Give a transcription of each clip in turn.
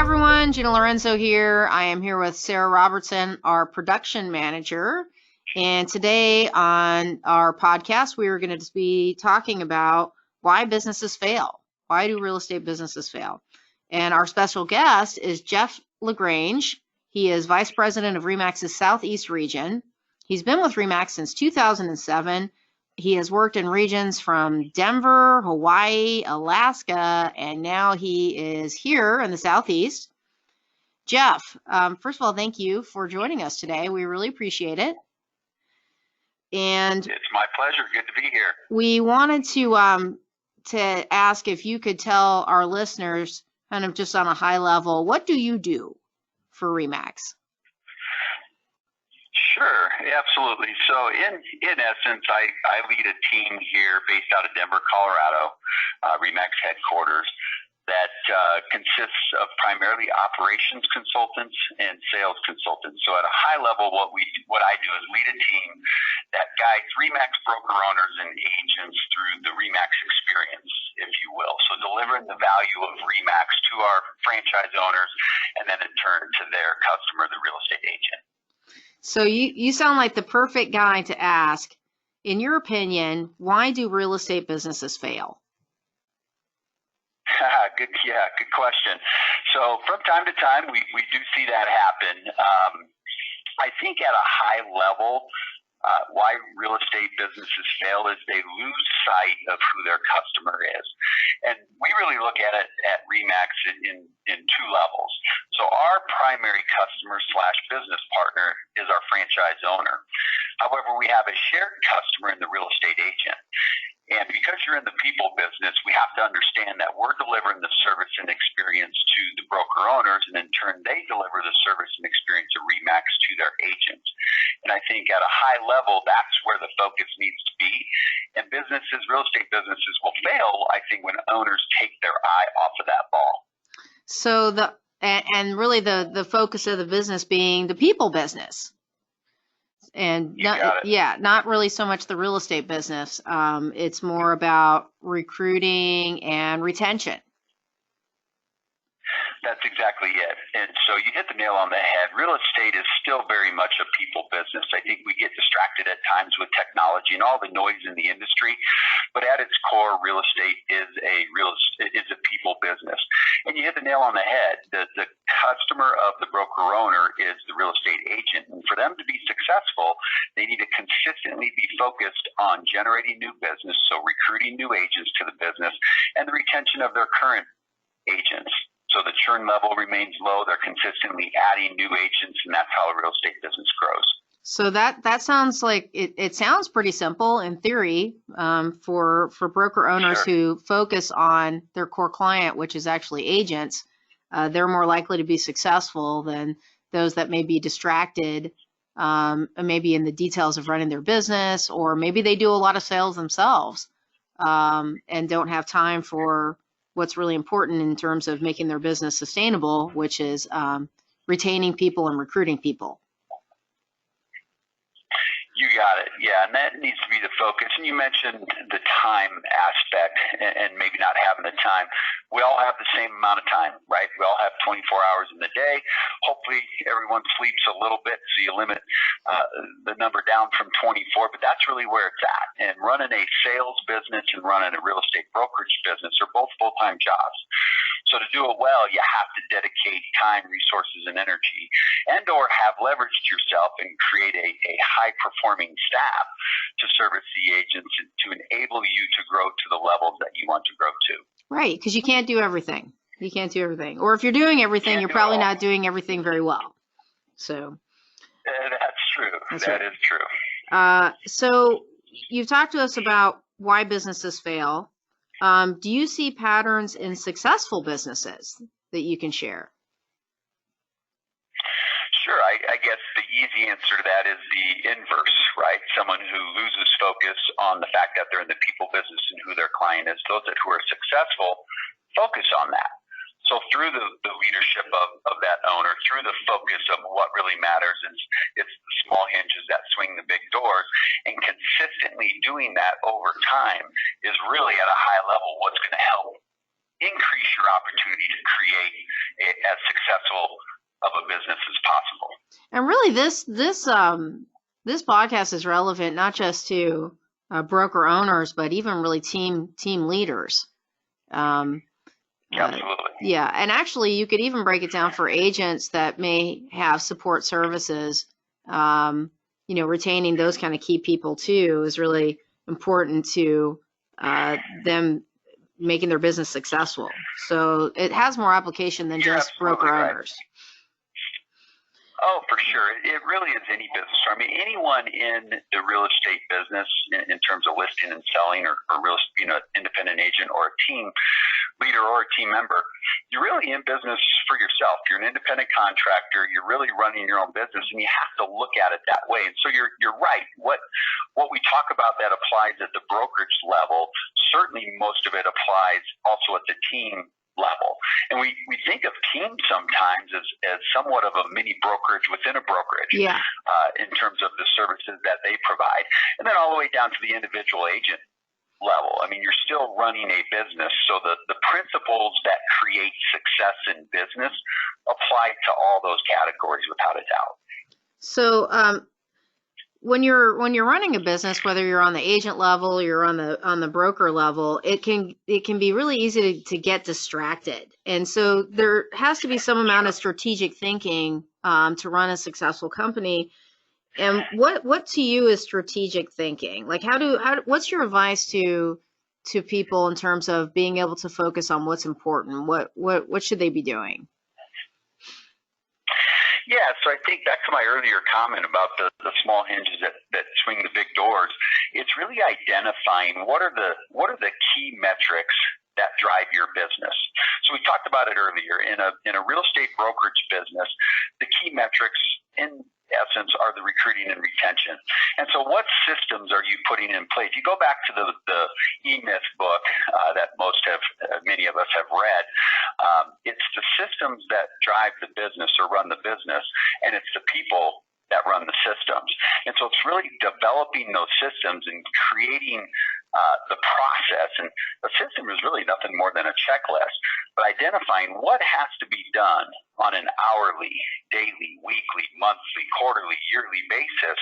everyone, Gina Lorenzo here. I am here with Sarah Robertson, our production manager. And today on our podcast, we are going to be talking about why businesses fail. Why do real estate businesses fail? And our special guest is Jeff LaGrange. He is Vice President of Remax's Southeast region. He's been with Remax since 2007. He has worked in regions from Denver, Hawaii, Alaska, and now he is here in the Southeast. Jeff, first of all, thank you for joining us today. We really appreciate it. And it's my pleasure. Good to be here. We wanted to ask if you could tell our listeners, kind of just on a high level, what do you do for Remax? Sure, absolutely. So in essence, I lead a team here based out of Denver, Colorado, Remax headquarters, that consists of primarily operations consultants and sales consultants. So at a high level, what I do is lead a team that guides Remax broker owners and agents through the Remax experience, if you will. So delivering the value of Remax to our franchise owners and then in turn to their customer, the real estate agent. So you sound like the perfect guy to ask, in your opinion, why do real estate businesses fail? Good question. So from time to time, we do see that happen. I think at a high level, why real estate businesses fail is they lose sight of who their customer is. And we really look at it at Remax in two levels. So our primary customer / business partner is our franchise owner. However, we have a shared customer in the real estate agent. And because you're in the people business, we have to understand that we're delivering the service and experience to the broker owners, and in turn, they deliver the service and experience of Remax to their agents. And I think at a high level, that's where the focus needs to be. And businesses, real estate businesses will fail, I think, when owners take their eye off of that ball. So really the focus of the business being the people business. And not really so much the real estate business. It's more about recruiting and retention. That's exactly it. And so you hit the nail on the head. Real estate is still very much a people business. I think we get distracted at times with technology and all the noise in the industry, but at its core, real estate is a people business. And you hit the nail on the head. The customer of the broker owner is the real estate agent. And for them to be successful, they need to consistently be focused on generating new business, so recruiting new agents to the business, and the retention of their current agents. So the churn level remains low. They're consistently adding new agents, and that's how a real estate business grows. So that sounds like it sounds pretty simple in theory for broker owners who focus on their core client, which is actually agents. They're more likely to be successful than those that may be distracted, maybe in the details of running their business, or maybe they do a lot of sales themselves and don't have time for what's really important in terms of making their business sustainable, which is retaining people and recruiting people. You got it. Yeah, and that needs to be the focus. And you mentioned the time aspect and maybe not having the time. We all have the same amount of time, right? We all have 24 hours in the day. Hopefully everyone sleeps a little bit, so you limit the number down from 24, but that's really where it's at. And running a sales business and running a real estate brokerage business are both full-time jobs. So to do it well, you have to dedicate time, resources, and energy, and or have leveraged yourself and create a high-performing staff to service the agents to enable you to grow to the levels that you want to grow to. Right, because you can't do everything. You can't do everything. Or if you're doing everything, you're probably not doing everything very well. So that's true. That is true. So you've talked to us about why businesses fail. Do you see patterns in successful businesses that you can share? Sure. I guess the easy answer to that is the inverse, right? Someone who loses focus on the fact that they're in the people business and who their client is. Those who are successful focus on that. So through the leadership of that owner, through the focus of what really matters, it's the small hinges that swing the big doors, and consistently doing that over time is really at a high level what's going to help increase your opportunity to create as successful of a business as possible. And really, this podcast is relevant not just to broker owners, but even really team leaders. Absolutely. Yeah, and actually, you could even break it down for agents that may have support services. Retaining those kind of key people too is really important to them making their business successful. So it has more application than just broker owners. Oh, for sure. It really is any business. I mean, anyone in the real estate business, in terms of listing and selling, or real, independent agent or a team leader or a team member, you're really in business for yourself. You're an independent contractor. You're really running your own business, and you have to look at it that way. And so you're right. What we talk about that applies at the brokerage level, certainly most of it applies also at the team level. And we think of teams sometimes as somewhat of a mini brokerage within a brokerage, in terms of the services that they provide. And then all the way down to the individual agent level. I mean, you're still running a business. So the principles that create success in business apply to all those categories without a doubt. So when you're running a business, whether you're on the agent level, you're on the broker level, it can be really easy to get distracted. And so there has to be some amount of strategic thinking to run a successful company. And what to you is strategic thinking? Like what's your advice to people in terms of being able to focus on what's important? What should they be doing? Yeah, so I think back to my earlier comment about the small hinges that swing the big doors. It's really identifying what are the key metrics that drive your business. So we talked about it earlier. In a real estate brokerage business, the key metrics in essence are the recruiting and retention. And so what systems are you putting in place? You go back to the E-Myth book that many of us have read. It's the systems that drive the business or run the business, and it's the people that run the systems. And so it's really developing those systems and creating the process. And a system is really nothing more than a checklist, but identifying what has to be done on an hourly, daily, weekly, monthly, quarterly, yearly basis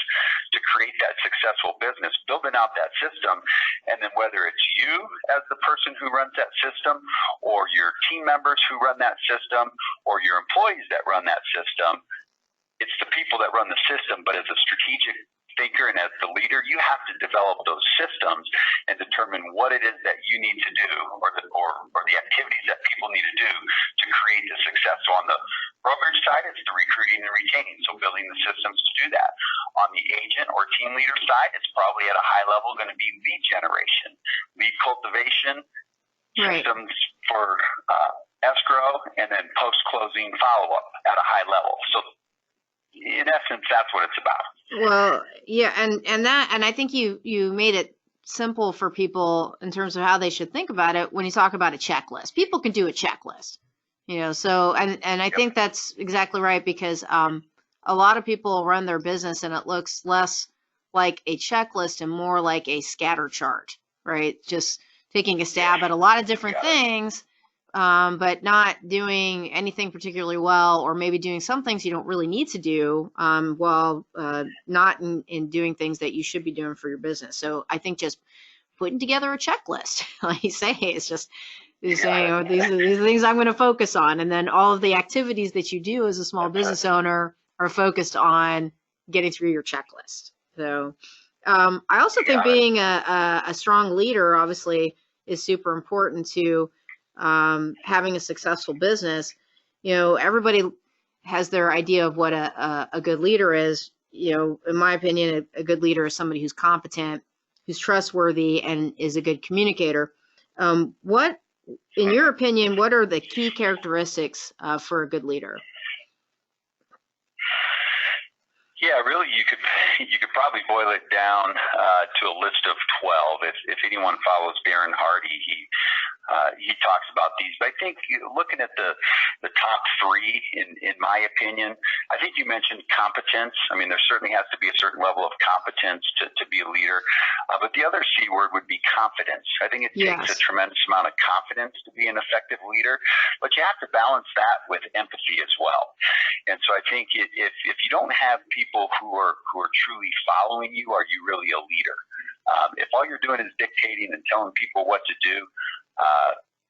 to create that successful business, building out that system. And then whether it's you as the person who runs that system, or your team members who run that system, or your employees that run that system, it's the people that run the system. But as a strategic thinker and as the leader, you have to develop those systems and determine what it is that you need to do, or the activities that people need to do to create the success. So on the brokerage side, it's the recruiting and retaining, so building the systems to do that. On the agent or team leader side, it's probably at a high level going to be lead generation, lead cultivation, systems for escrow, and then post-closing follow-up at a high level. So in essence, that's what it's about. Well, yeah, and I think you made it simple for people in terms of how they should think about it when you talk about a checklist. People can do a checklist, so and I think that's exactly right, because a lot of people run their business and it looks less like a checklist and more like a scatter chart, right? Just taking a stab at a lot of different things, but not doing anything particularly well, or maybe doing some things you don't really need to do while not in doing things that you should be doing for your business. So I think just putting together a checklist, like you say, it's just saying, these are the things I'm going to focus on. And then all of the activities that you do as a small business owner are focused on getting through your checklist. So I also think being a strong leader, obviously, is super important to having a successful business. Everybody has their idea of what a good leader is. In my opinion, a good leader is somebody who's competent, who's trustworthy, and is a good communicator. What, in your opinion, what are the key characteristics for a good leader? Yeah, really, you could probably boil it down to a list of 12. If anyone follows Darren Hardy, he he talks about these. But I think looking at the top three, in my opinion, I think you mentioned competence. I mean, there certainly has to be a certain level of competence to be a leader. But the other C word would be confidence. I think it takes a tremendous amount of confidence to be an effective leader, but you have to balance that with empathy as well. And so I think if you don't have people who are truly following you, are you really a leader? If all you're doing is dictating and telling people what to do,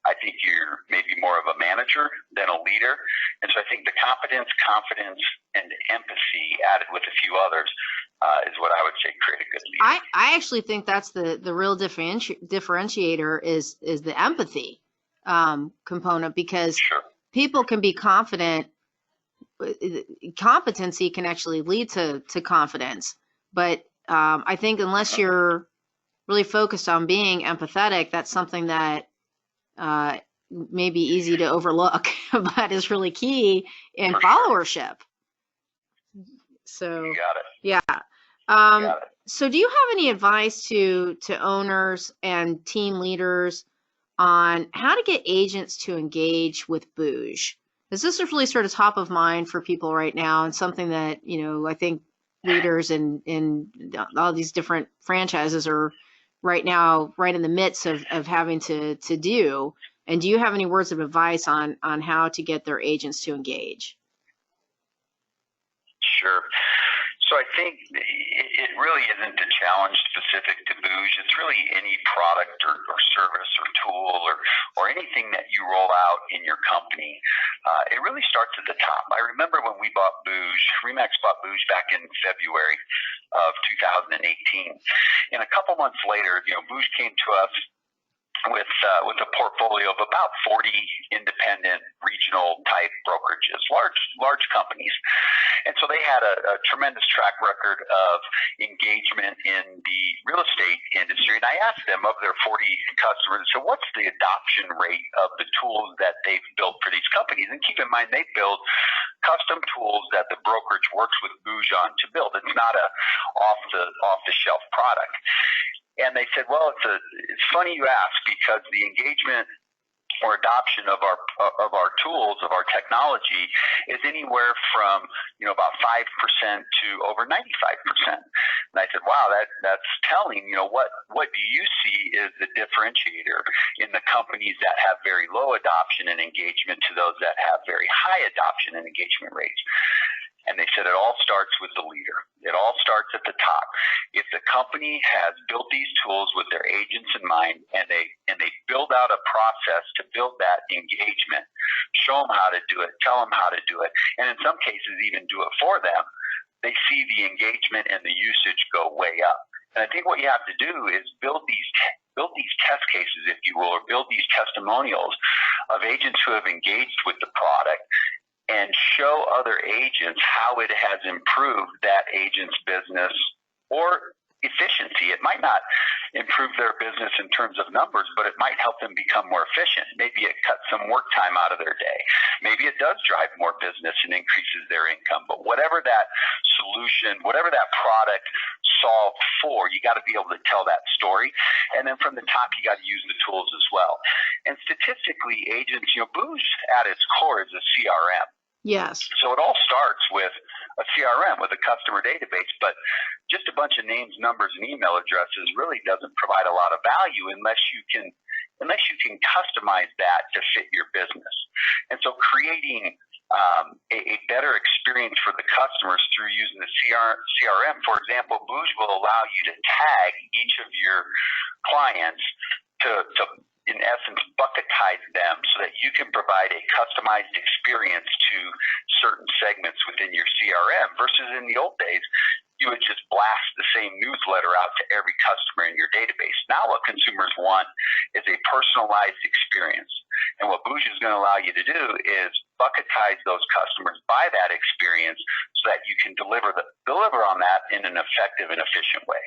I think you're maybe more of a manager than a leader. And so I think the competence, confidence, and empathy added with a few others is what I would say create a good leader. I actually think that's the real differentiator is the empathy component, because people can be confident. Competency can actually lead to confidence. But I think unless you're really focused on being empathetic, that's something that may be easy to overlook, but is really key in followership. So, you got it. Yeah. So do you have any advice to owners and team leaders on how to get agents to engage with Bouge? Because this is really sort of top of mind for people right now, and something that, I think leaders in all these different franchises are right now right in the midst of having to do. And do you have any words of advice on how to get their agents to engage? Sure. So I think it really isn't a challenge specific to Bouge. It's really any product or service or tool or anything that you roll out in your company. It really starts at the top. I remember when we bought Bouge, Remax bought Bouge back in February of 2018. And a couple months later, Bouge came to us with a portfolio of about 40 independent regional type brokerages, large companies. And so they had a tremendous track record of engagement in the real estate industry. And I asked them, of their 40 customers, so what's the adoption rate of the tools that they've built for these companies? And keep in mind, they build custom tools that the brokerage works with Bouge on to build. It's not a off the shelf product. And they said, well, it's funny you ask, because the engagement or adoption of our tools, of our technology, is anywhere from about 5% to over 95%. And I said, wow, that's telling. What do you see is the differentiator in the companies that have very low adoption and engagement to those that have very high adoption and engagement rates? And they said it all starts with the leader. It all starts at the top. If the company has built these tools with their agents in mind, and they build out a process to build that engagement, show them how to do it, tell them how to do it, and in some cases even do it for them, they see the engagement and the usage go way up. And I think what you have to do is build these test cases, if you will, or build these testimonials of agents who have engaged with the product, and show other agents how it has improved that agent's business or efficiency. It might not improve their business in terms of numbers, but it might help them become more efficient. Maybe it cuts some work time out of their day. Maybe it does drive more business and increases their income. But whatever that solution, whatever that product solved for, you got to be able to tell that story. And then from the top, you got to use the tools as well. And statistically, agents, Bouge at its core is a CRM. Yes. So it all starts with a CRM, with a customer database, but just a bunch of names, numbers, and email addresses really doesn't provide a lot of value unless you can customize that to fit your business. And so creating a better experience for the customers through using the CRM, for example, Bouge will allow you to tag each of your clients to in essence, bucketize them so that you can provide a customized experience to certain segments within your CRM, versus in the old days, you would just blast the same newsletter out to every customer in your database. Now what consumers want is a personalized experience. And what Bouge is going to allow you to do is bucketize those customers by that experience so that you can deliver on that in an effective and efficient way.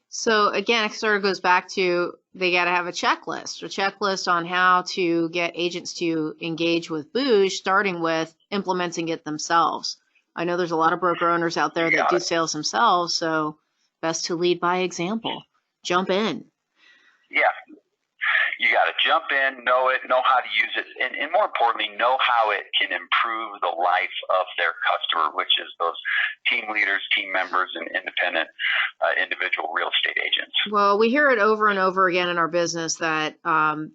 So again, it sort of goes back to they got to have a checklist on how to get agents to engage with Bouge, starting with implementing it themselves. I know there's a lot of broker owners out there that do sales themselves, so best to lead by example. Jump in. Yeah. you got to jump in, know it, know how to use it, and more importantly, know how it can improve the life of their customer, which is those team leaders, team members, and independent individual real estate agents. Well, we hear it over and over again in our business that the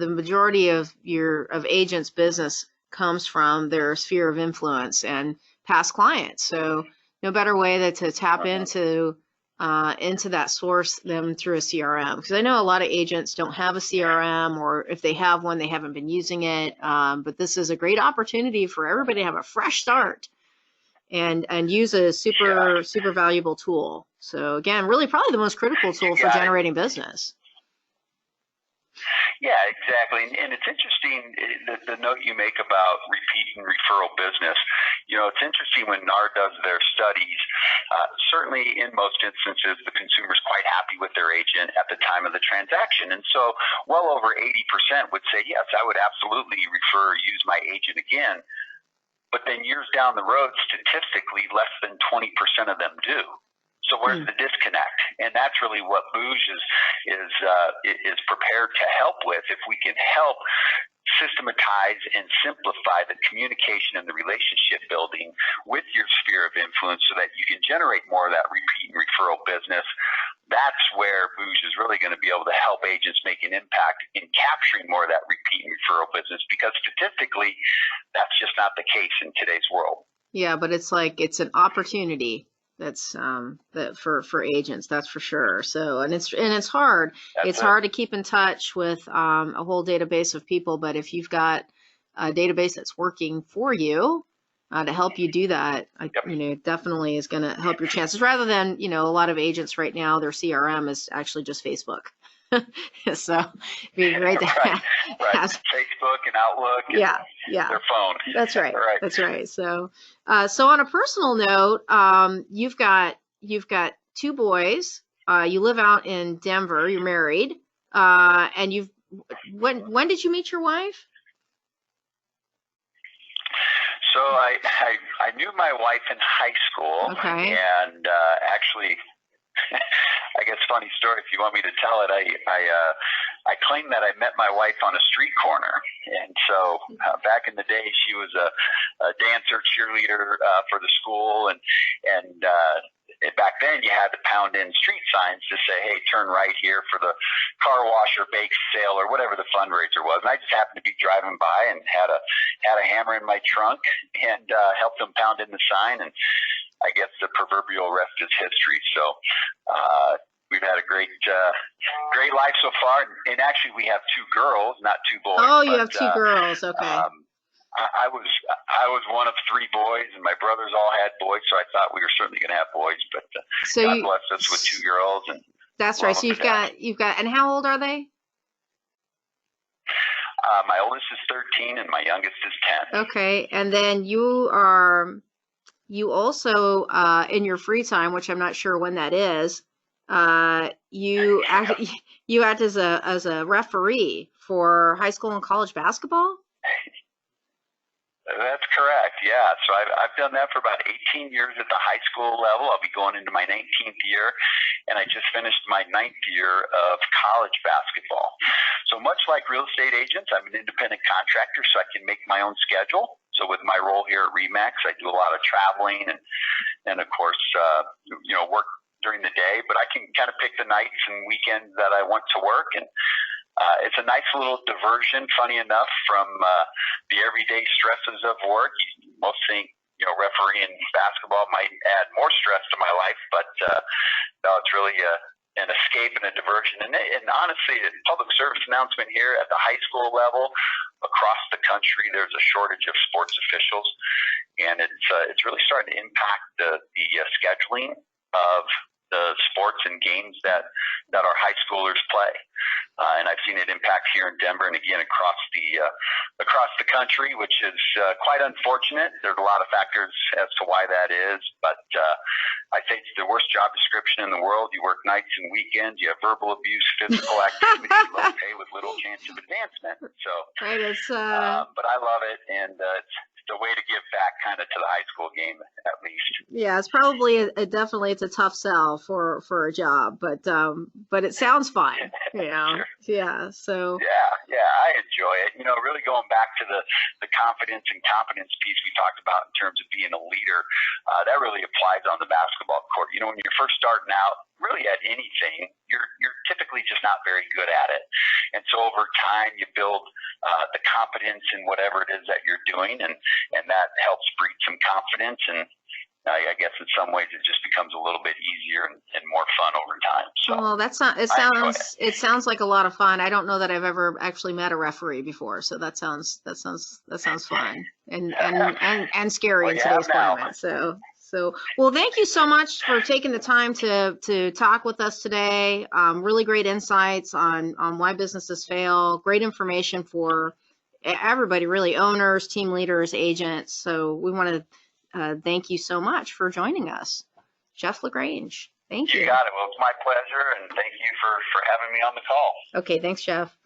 majority of agents' business comes from their sphere of influence and past clients. So no better way than to tap into that source than through a CRM. Because I know a lot of agents don't have a CRM, or if they have one, they haven't been using it. But this is a great opportunity for everybody to have a fresh start and use a super valuable tool. So again, really probably the most critical tool for generating business. Yeah, exactly. And it's interesting, the note you make about repeat and referral business. It's interesting when NAR does their studies, certainly in most instances, the consumer's quite happy with their agent at the time of the transaction. And so well over 80% would say, yes, I would absolutely use my agent again. But then years down the road, statistically, less than 20% of them do. So where's the disconnect? And that's really what Bouge is prepared to help with. If we can help systematize and simplify the communication and the relationship building with your sphere of influence so that you can generate more of that repeat and referral business, that's where Bouge is really going to be able to help agents make an impact in capturing more of that repeat and referral business, because statistically, that's just not the case in today's world. Yeah, but it's an opportunity. That's that for agents, that's for sure. So and it's hard. It's hard to keep in touch with a whole database of people, but if you've got a database that's working for you to help you do that, it definitely is going to help your chances. Rather than a lot of agents right now, their CRM is actually just Facebook. So it'd be great to have Facebook and Outlook and their phone. That's right. That's right. So on a personal note, you've got 2 boys. You live out in Denver. You're married. And when did you meet your wife? So I knew my wife in high school. Okay. And actually, I guess funny story if you want me to tell it. I claim that I met my wife on a street corner, and so back in the day, she was a dancer, cheerleader for the school, and back then you had to pound in street signs to say, hey, turn right here for the car wash or bake sale or whatever the fundraiser was. And I just happened to be driving by and had a hammer in my trunk and helped them pound in the sign, and I guess the proverbial rest is history. So we've had a great life so far. And actually, we have 2 girls, not 2 boys. Oh, you have 2 girls. Okay. I was one of 3 boys, and my brothers all had boys, so I thought we were certainly going to have boys. But God blessed us with 2 girls. And that's right. So you've got, and how old are they? My oldest is 13, and my youngest is 10. Okay, and then you also in your free time, which I'm not sure when that is, you act as a referee for high school and college basketball? That's correct, yeah. So I've done that for about 18 years at the high school level. I'll be going into my 19th year, and I just finished my 9th year of college basketball. So much like real estate agents, I'm an independent contractor, so I can make my own schedule. So with my role here at Remax, I do a lot of traveling and of course, work during the day, but I can kind of pick the nights and weekends that I want to work. And it's a nice little diversion, funny enough, from the everyday stresses of work. Most think, refereeing basketball might add more stress to my life, but no, it's really an escape and a diversion. And honestly, a public service announcement here at the high school level, across the country, there's a shortage of sports officials, and it's really starting to impact the scheduling of the sports and games that our high schoolers play. And I've seen it impact here in Denver and again across the country, which is quite unfortunate. There's a lot of factors as to why that is, but I think it's the worst job description in the world. You work nights and weekends, you have verbal abuse, physical activity, low pay with little chance of advancement. So, right, but I love it, and it's the way to give back kind of to the high school game at least. Yeah, it's probably definitely it's a tough sell for a job, but it sounds fun. Yeah, Sure. yeah. So Yeah, I enjoy it. Really going back to the confidence and competence piece we talked about in terms of being a leader, that really applies on the basketball court. When you're first starting out, really at anything, you're typically just not very good at it. And so over time, you build the competence in whatever it is that you're doing, and that helps breed some confidence. And I guess in some ways it just becomes a little bit easier and more fun over time. So, well, that's not. It sounds like a lot of fun. I don't know that I've ever actually met a referee before, so that sounds fun and scary in today's climate. So well, thank you so much for taking the time to talk with us today. Really great insights on why businesses fail. Great information for everybody, really, owners, team leaders, agents. So we want to thank you so much for joining us, Jeff LaGrange. Thank you. You got it. Well, it's my pleasure, and thank you for having me on the call. Okay, thanks, Jeff.